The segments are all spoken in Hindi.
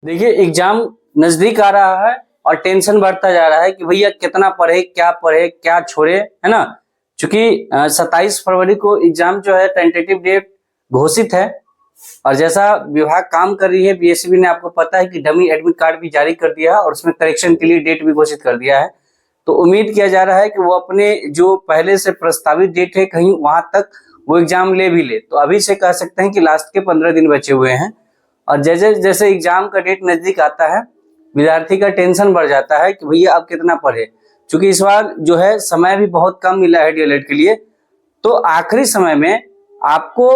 देखिए एग्जाम नजदीक आ रहा है और टेंशन बढ़ता जा रहा है कि भैया कितना पढ़े क्या छोड़े, है ना। चूंकि 27 फरवरी को एग्जाम जो है टेंटेटिव डेट घोषित है और जैसा विभाग काम कर रही है बीएसबी ने, आपको पता है कि डमी एडमिट कार्ड भी जारी कर दिया है और उसमें करेक्शन के लिए डेट भी घोषित कर दिया है। तो उम्मीद किया जा रहा है कि वो अपने जो पहले से प्रस्तावित डेट है कहीं वहां तक वो एग्जाम ले भी ले। तो अभी से कह सकते हैं कि लास्ट के 15 दिन बचे हुए हैं और जैसे जैसे एग्जाम का डेट नजदीक आता है विद्यार्थी का टेंशन बढ़ जाता है कि भैया अब कितना पढ़े। क्योंकि इस बार जो है समय भी बहुत कम मिला है डीएलएड के लिए, तो आखिरी समय में आपको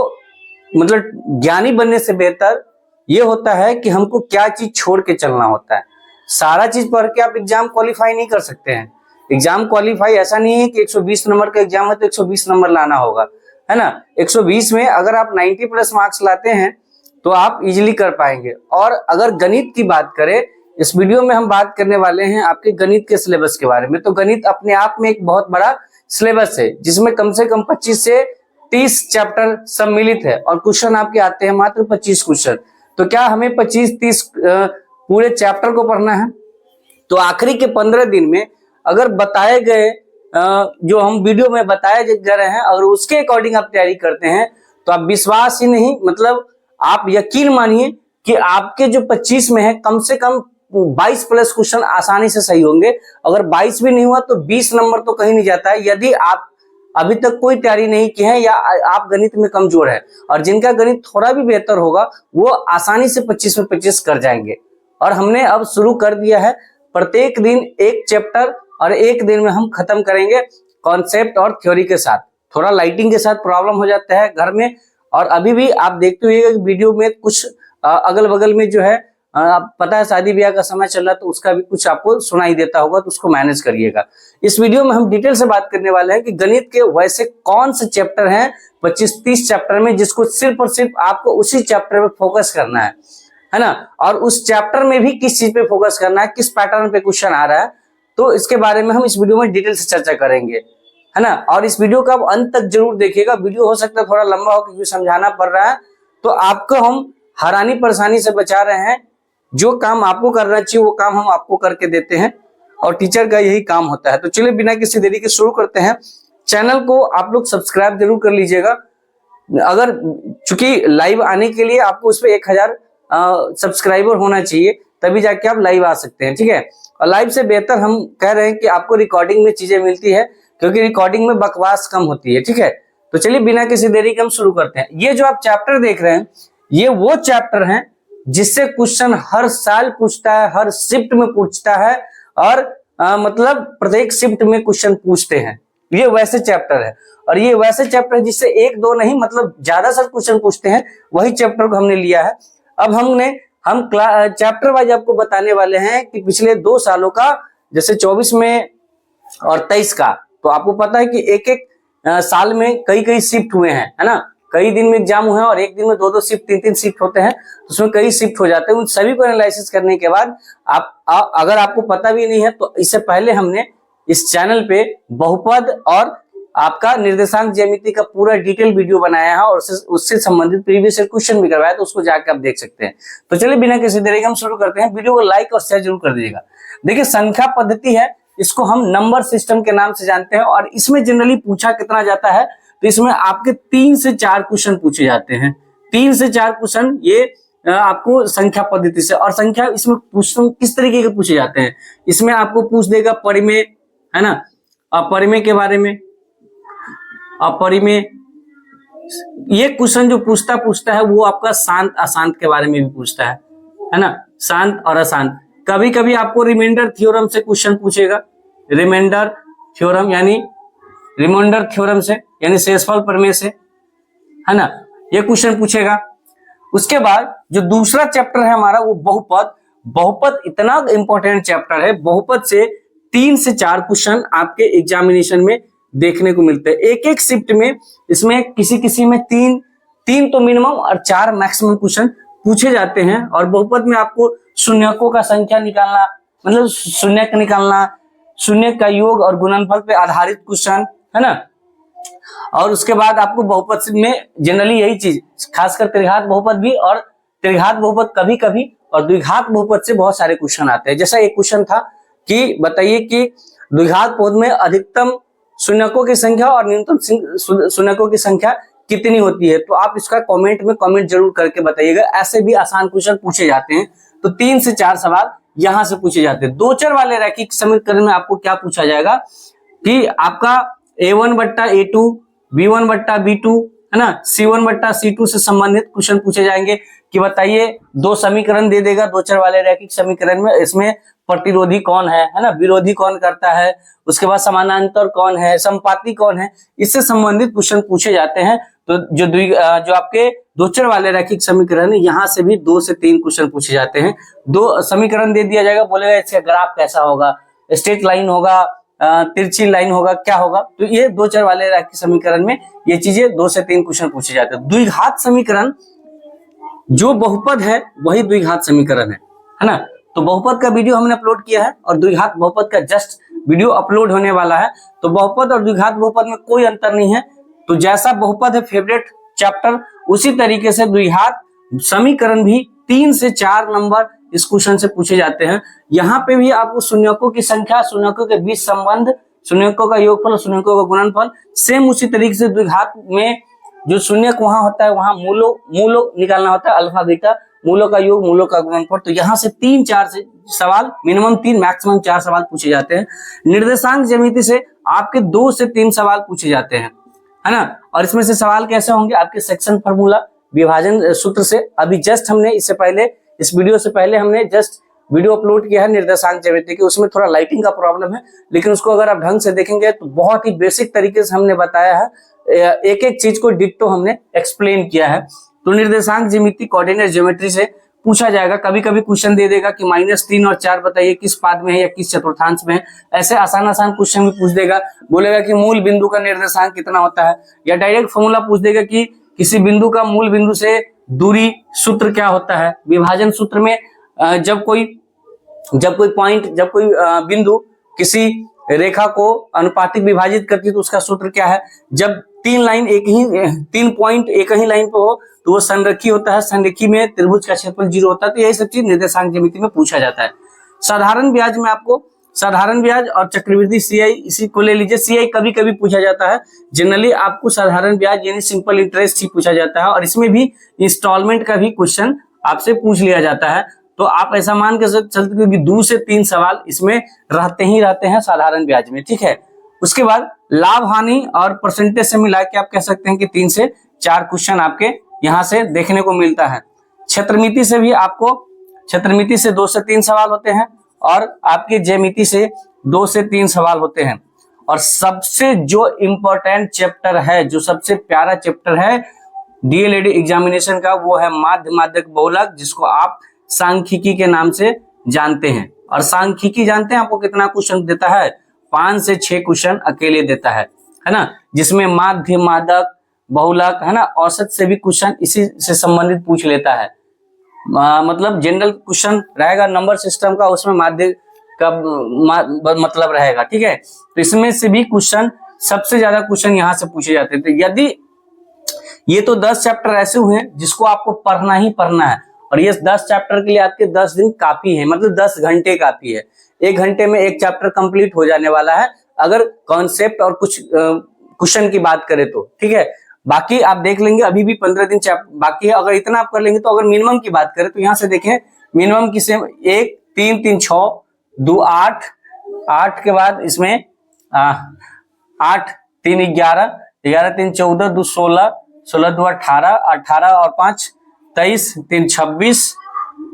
मतलब ज्ञानी बनने से बेहतर ये होता है कि हमको क्या चीज छोड़ के चलना होता है। सारा चीज पढ़ के आप एग्जाम क्वालिफाई नहीं कर सकते हैं। एग्जाम क्वालिफाई ऐसा नहीं है कि 120 नंबर का एग्जाम है तो 120 नंबर लाना होगा, है ना। 120 में अगर आप 90 प्लस मार्क्स लाते हैं तो आप इजीली कर पाएंगे। और अगर गणित की बात करें, इस वीडियो में हम बात करने वाले हैं आपके गणित के सिलेबस के बारे में। तो गणित अपने आप में एक बहुत बड़ा सिलेबस है जिसमें कम से कम 25 से 30 चैप्टर सम्मिलित है और क्वेश्चन आपके आते हैं मात्र 25 क्वेश्चन। तो क्या हमें 25-30 पूरे चैप्टर को पढ़ना है? तो आखिरी के 15 दिन में अगर बताए गए जो हम वीडियो में बताए जा रहे हैं अगर उसके अकॉर्डिंग आप तैयारी करते हैं तो आप विश्वास ही नहीं, मतलब आप यकीन मानिए कि आपके जो 25 में है कम से कम 22 प्लस क्वेश्चन आसानी से सही होंगे। अगर 22 भी नहीं हुआ तो 20 नंबर तो कहीं नहीं जाता है यदि आप अभी तक कोई तैयारी नहीं की है या आप गणित में कमजोर है। और जिनका गणित थोड़ा भी बेहतर होगा वो आसानी से 25 में 25 कर जाएंगे। और हमने अब शुरू कर दिया है प्रत्येक दिन एक चैप्टर और एक दिन में हम खत्म करेंगे कॉन्सेप्ट और थ्योरी के साथ। थोड़ा लाइटिंग के साथ प्रॉब्लम हो जाता है घर में और अभी भी आप देखते हुए वीडियो में कुछ अगल बगल में जो है पता है शादी ब्याह का समय चल रहा है तो उसका भी कुछ आपको सुनाई देता होगा, तो उसको मैनेज करिएगा। इस वीडियो में हम डिटेल से बात करने वाले हैं कि गणित के वैसे कौन से चैप्टर हैं 25-30 चैप्टर में जिसको सिर्फ और सिर्फ आपको उसी चैप्टर पे फोकस करना है ना। और उस चैप्टर में भी किस चीज पे फोकस करना है, किस पैटर्न पे क्वेश्चन आ रहा है, तो इसके बारे में हम इस वीडियो में डिटेल से चर्चा करेंगे, है ना। और इस वीडियो को आप अंत तक जरूर देखिएगा। वीडियो हो सकता है थोड़ा लंबा हो क्योंकि समझाना पड़ रहा है, तो आपको हम हैरानी परेशानी से बचा रहे हैं। जो काम आपको करना चाहिए वो काम हम आपको करके देते हैं और टीचर का यही काम होता है। तो चलिए बिना किसी देरी के शुरू करते हैं। चैनल को आप लोग सब्सक्राइब जरूर कर लीजिएगा। अगर चूंकि लाइव आने के लिए आपको उस पर 1000 सब्सक्राइबर होना चाहिए तभी जाके आप लाइव आ सकते हैं, ठीक है। और लाइव से बेहतर हम कह रहे हैं कि आपको रिकॉर्डिंग में चीजें मिलती है क्योंकि रिकॉर्डिंग में बकवास कम होती है, ठीक है। तो चलिए बिना किसी देरी के हम शुरू करते हैं। ये जो आप चैप्टर देख रहे हैं ये वो चैप्टर हैं जिससे क्वेश्चन हर साल पूछता है, हर शिफ्ट में पूछता है और मतलब प्रत्येक शिफ्ट में क्वेश्चन पूछते हैं। ये वैसे चैप्टर है और ये वैसे चैप्टर है जिससे एक दो नहीं मतलब ज्यादा सर क्वेश्चन पूछते हैं, वही चैप्टर को हमने लिया है। अब हम चैप्टर वाइज आपको बताने वाले हैं कि पिछले 2 सालों का, जैसे 24 में और 23 का, तो आपको पता है कि एक एक साल में कई शिफ्ट हुए हैं, है ना। कई दिन में एग्जाम हुए हैं और एक दिन में 2-2 शिफ्ट 3-3 शिफ्ट होते हैं, तो उसमें कई शिफ्ट हो जाते हैं। उन सभी को एनालिसिस करने के बाद अगर आपको पता भी नहीं है तो इससे पहले हमने इस चैनल पे बहुपद और आपका निर्देशांक ज्यामिति का पूरा डिटेल वीडियो बनाया है और उससे संबंधित प्रीवियस क्वेश्चन भी करवाया, तो उसको जाकर आप देख सकते हैं। तो चलिए बिना किसी देरी के हम शुरू करते हैं। वीडियो को लाइक और शेयर जरूर कर दीजिएगा। देखिए संख्या पद्धति है, इसको हम नंबर सिस्टम के नाम से जानते हैं और इसमें जनरली पूछा कितना जाता है तो इसमें आपके 3 से 4 क्वेश्चन पूछे जाते हैं। 3 से 4 क्वेश्चन ये आपको संख्या पद्धति से। और संख्या इसमें क्वेश्चन किस तरीके के पूछे जाते हैं, इसमें आपको पूछ देगा परिमेय, है ना, अपरिमेय के बारे में। अपरिमेय ये क्वेश्चन जो पूछता है वो आपका शांत अशांत के बारे में भी पूछता है ना, शांत और अशांत। कभी कभी आपको रिमाइंडर थ्योरम से क्वेश्चन पूछेगा, रिमाइंडर थ्योरम यानी रिमाइंडर थ्योरम से यानी शेषफल प्रमेय से, है ना, ये क्वेश्चन पूछेगा। उसके बाद जो दूसरा चैप्टर है हमारा वो बहुपद। बहुपद इतना इंपॉर्टेंट चैप्टर है, बहुपद से 3 से 4 क्वेश्चन आपके एग्जामिनेशन में देखने को मिलते हैं एक एक शिफ्ट में। इसमें किसी में 3 तो मिनिमम और 4 मैक्सिमम क्वेश्चन पूछे जाते हैं। और बहुपद में आपको शून्यकों का संख्या निकालना, मतलब शून्यक निकालना, शून्य का योग और गुणनफल पे आधारित क्वेश्चन, है ना। और उसके बाद आपको बहुपद में जनरली यही चीज, खासकर त्रिघात बहुपद भी, और त्रिघात बहुपद कभी कभी और द्विघात बहुपद से बहुत सारे क्वेश्चन आते हैं। जैसा एक क्वेश्चन था कि बताइए कि द्विघात बहुपद में अधिकतम शून्यकों की संख्या और न्यूनतम शून्यकों की संख्या कितनी होती है। तो आप इसका कमेंट में कमेंट जरूर करके बताइएगा। ऐसे भी आसान क्वेश्चन पूछे जाते हैं। तो 3 से 4 सवाल यहां से पूछे जाते हैं। दो चर वाले रैखिक समीकरण में आपको क्या पूछा जाएगा कि आपका a1 बट्टा a2, b1 बट्टा b2, है ना, c1 बट्टा c2 से संबंधित क्वेश्चन पूछे जाएंगे कि बताइए दो समीकरण दे देगा दो चर वाले रैखिक समीकरण में, इसमें प्रतिरोधी कौन है ना, विरोधी कौन करता है, उसके बाद समानांतर कौन है, समपाती कौन है, इससे संबंधित क्वेश्चन पूछे जाते हैं। तो जो आपके दो चर वाले रैखिक समीकरण है यहाँ से भी 2 से 3 क्वेश्चन पूछे जाते हैं। दो समीकरण दे दिया जाएगा, बोलेगा इसका ग्राफ कैसा होगा, स्ट्रेट लाइन होगा, तिरछी लाइन होगा, क्या होगा। तो ये दो चर वाले रैखिक समीकरण में ये चीजें 2 से 3 क्वेश्चन पूछे जाते हैं। द्विघात समीकरण जो बहुपद है वही द्विघात समीकरण है ना। तो बहुपद का वीडियो हमने अपलोड किया है और द्विघात बहुपद का जस्ट वीडियो अपलोड होने वाला है। तो बहुपद और द्विघात बहुपद में कोई अंतर नहीं है। तो जैसा बहुपद है फेवरेट चैप्टर, उसी तरीके से द्विघात समीकरण भी 3 से 4 नंबर इस क्वेश्चन से पूछे जाते हैं। यहाँ पे भी आपको शून्यकों की संख्या, शून्यकों के बीच संबंध, शून्यकों का योगफल, शून्यकों का गुणनफल, सेम उसी तरीके से द्विघात में जो शून्यक वहां होता है वहां मूलो निकालना होता है, अल्फा बीटा, मूलों का योग, मूलों का गुणनफल। तो यहाँ से 3-4 से सवाल, मिनिमम 3 मैक्सिमम 4 सवाल पूछे जाते हैं। निर्देशांक ज्यामिति से आपके 2 से 3 सवाल पूछे जाते हैं, है ना। और इसमें से सवाल कैसे होंगे आपके सेक्शन फार्मूला, विभाजन सूत्र से। अभी जस्ट हमने इससे पहले, इस वीडियो से पहले हमने जस्ट वीडियो अपलोड किया है निर्देशांक ज्यामिति की, उसमें थोड़ा लाइटिंग का प्रॉब्लम है, लेकिन उसको अगर आप ढंग से देखेंगे तो बहुत ही बेसिक तरीके से हमने बताया है, एक एक चीज को डिट्टो हमने एक्सप्लेन किया है। तो निर्देशांक ज्यामिति कोऑर्डिनेट ज्योमेट्री से पूछा जाएगा। कभी कभी क्वेश्चन दे देगा कि -3 और 4 बताइए किस पाद में है या किस चतुर्थांश में है। ऐसे आसान आसान क्वेश्चन भी पूछ देगा, बोलेगा कि मूल बिंदु का निर्देशांक कितना होता है, या डायरेक्ट फॉर्मूला पूछ देगा कि किसी बिंदु का मूल बिंदु से दूरी सूत्र क्या होता है। विभाजन सूत्र में जब कोई बिंदु किसी रेखा को अनुपातिक विभाजित करती है तो उसका सूत्र क्या है। जब 3 पॉइंट एक ही लाइन पे हो तो वो संरेखी होता है, संरेखी में त्रिभुज का क्षेत्रफल 0 होता है। तो यही सब चीज निर्देशांक ज्यामिति में पूछा जाता है। साधारण ब्याज में आपको साधारण ब्याज और चक्रवृद्धि CI, इसी को ले लीजिए। CI कभी कभी पूछा जाता है, जनरली आपको साधारण ब्याज यानी सिंपल इंटरेस्ट ही पूछा जाता है, और इसमें भी इंस्टॉलमेंट का भी क्वेश्चन आपसे पूछ लिया जाता है। तो आप ऐसा मान के चलते क्योंकि 2 से 3 सवाल इसमें रहते हैं साधारण ब्याज में, ठीक है। उसके बाद लाभ हानि और परसेंटेज से मिला के आप कह सकते हैं कि 3 से 4 क्वेश्चन आपके यहाँ से देखने को मिलता है। क्षेत्रमिति से भी आपको, क्षेत्रमिति से 2 से 3 सवाल होते हैं, और आपके ज्यामिति से 2 से 3 सवाल होते हैं। और सबसे जो इम्पोर्टेंट चैप्टर है, जो सबसे प्यारा चैप्टर है डीएलएड एग्जामिनेशन का, वो है माध्य माध्यक बहुलक, जिसको आप सांख्यिकी के नाम से जानते हैं। और सांख्यिकी जानते हैं आपको कितना क्वेश्चन देता है, 5 से 6 क्वेश्चन अकेले देता है ना, जिसमें माध्य मादक बहुलक, है ना, औसत से भी क्वेश्चन इसी से संबंधित पूछ लेता है। मतलब जनरल क्वेश्चन रहेगा नंबर सिस्टम का, उसमें माध्य का मतलब रहेगा, ठीक है। तो इसमें से भी क्वेश्चन, सबसे ज्यादा क्वेश्चन यहाँ से पूछे जाते थे। यदि ये तो 10 चैप्टर ऐसे हुए जिसको आपको पढ़ना ही पढ़ना है, और ये 10 चैप्टर के लिए आपके 10 दिन काफी है, मतलब 10 घंटे काफी है। 1 घंटे में एक चैप्टर कंप्लीट हो जाने वाला है, अगर कॉन्सेप्ट और कुछ क्वेश्चन की बात करें तो, ठीक है। बाकी आप देख लेंगे, अभी भी 15 दिन बाकी है। अगर इतना आप कर लेंगे तो, अगर मिनिमम की बात करें तो यहाँ से देखें, मिनिमम की से 1 3 3 6 2 8 8 के बाद इसमें 8 3 11 11 3 14 2 16 16 2 18 18 और 5 23 3 26,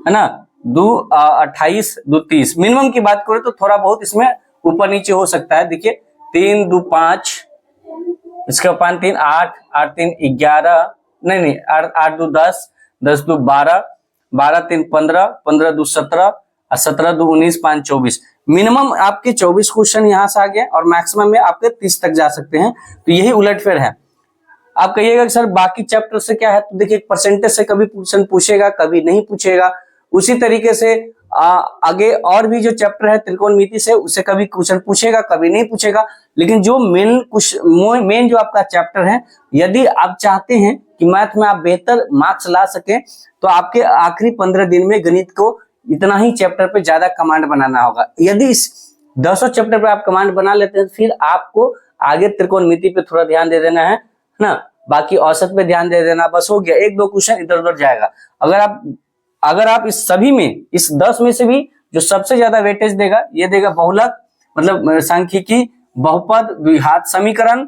है ना, 2 28 2 30। मिनिमम की बात करें तो थोड़ा बहुत इसमें ऊपर नीचे हो सकता है। देखिए 3 2 5, इसके 5 3 8 8 3 11, नहीं 8 2 10 10 2 12 12 3 15 15 2 17 17 2 19 5 24। मिनिमम आपके 24 क्वेश्चन यहाँ से आ गए, और मैक्सिमम में आपके 30 तक जा सकते हैं। तो यही उलटफेर है। आप कहिएगा कि सर बाकी चैप्टर से क्या है, तो देखिए परसेंटेज से कभी क्वेश्चन पूछेगा, कभी नहीं पूछेगा। उसी तरीके से आगे और भी जो चैप्टर है त्रिकोणमिति से, उससे कभी क्वेश्चन पूछेगा, कभी नहीं पूछेगा। लेकिन जो मेन जो आपका चैप्टर है, यदि आप चाहते हैं कि मैथ में आप बेहतर मार्क्स ला सके, तो आपके आखिरी 15 दिन में गणित को इतना ही चैप्टर पे ज्यादा कमांड बनाना होगा। यदि इस 10 चैप्टर पे आप कमांड बना लेते हैं, फिर आपको आगे त्रिकोणमिति पे थोड़ा ध्यान दे देना है ना, बाकी औसत पे ध्यान दे देना, बस हो गया। 1-2 क्वेश्चन इधर उधर जाएगा। अगर आप इस सभी में, इस 10 में से भी जो सबसे ज्यादा वेटेज देगा, ये देगा बहुलक, मतलब सांख्यिकी, बहुपद, द्विघात समीकरण,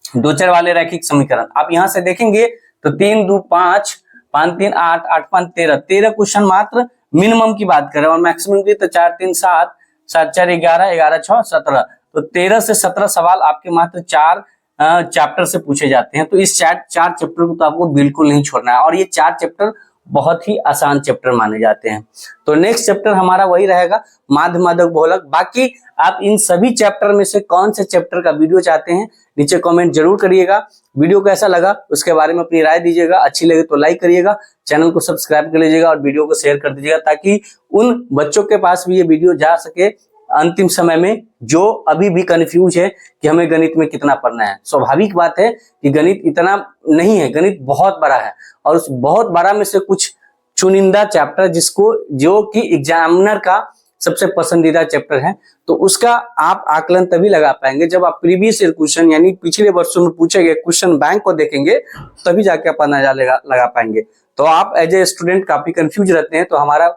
दो चर वाले रैखिक समीकरण। आप यहां से देखेंगे तो 3 2 5, 5 3 8, 8 5 13 क्वेश्चन मात्र मिनिमम की बात करें, और मैक्सिमम की तो 4 3 7, 7 4 11, 11 6 17, तो 13 से 17 सवाल आपके मात्र 4 चैप्टर से पूछे जाते हैं। तो इस 4 चैप्टर को तो आपको बिल्कुल नहीं छोड़ना है, और ये 4 चैप्टर बहुत ही आसान चैप्टर माने जाते हैं। तो नेक्स्ट चैप्टर हमारा वही रहेगा, माध्य मादक बहुलक। बाकी आप इन सभी चैप्टर में से कौन से चैप्टर का वीडियो चाहते हैं, नीचे कमेंट जरूर करिएगा। वीडियो कैसा लगा उसके बारे में अपनी राय दीजिएगा, अच्छी लगे तो लाइक करिएगा, चैनल को सब्सक्राइब कर लीजिएगा और वीडियो को शेयर कर दीजिएगा, ताकि उन बच्चों के पास भी ये वीडियो जा सके अंतिम समय में, जो अभी भी कंफ्यूज है कि हमें गणित में कितना पढ़ना है। स्वाभाविक बात है कि गणित इतना नहीं है, गणित बहुत बड़ा है, और उस बहुत बड़ा में से कुछ चुनिंदा चैप्टर जो कि एग्जामिनर का सबसे पसंदीदा चैप्टर है, तो उसका आप आकलन तभी लगा पाएंगे जब आप प्रीवियस ईयर क्वेश्चन, यानी पिछले वर्षों में पूछे गए क्वेश्चन बैंक को देखेंगे, तभी जाके आप अंदाजा लगा पाएंगे। तो आप एज ए स्टूडेंट काफी कंफ्यूज रहते हैं, तो हमारा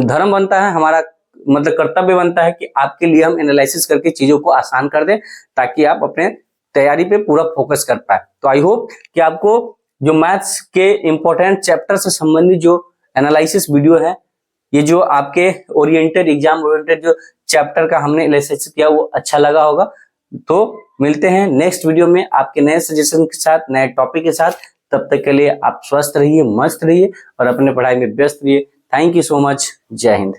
धर्म बनता है, हमारा मतलब कर्तव्य बनता है कि आपके लिए हम एनालिसिस करके चीजों को आसान कर दें, ताकि आप अपने तैयारी पे पूरा फोकस कर पाए। तो आई होप कि आपको जो मैथ्स के इंपॉर्टेंट चैप्टर से संबंधित जो एनालिसिस वीडियो है, ये जो आपके एग्जाम ओरिएंटेड जो चैप्टर का हमने एनालिसिस किया, वो अच्छा लगा होगा। तो मिलते हैं नेक्स्ट वीडियो में आपके नए सजेशन के साथ, नए टॉपिक के साथ। तब तक के लिए आप स्वस्थ रहिए, मस्त रहिए और अपने पढ़ाई में व्यस्त रहिए। Thank you so much. जय हिंद।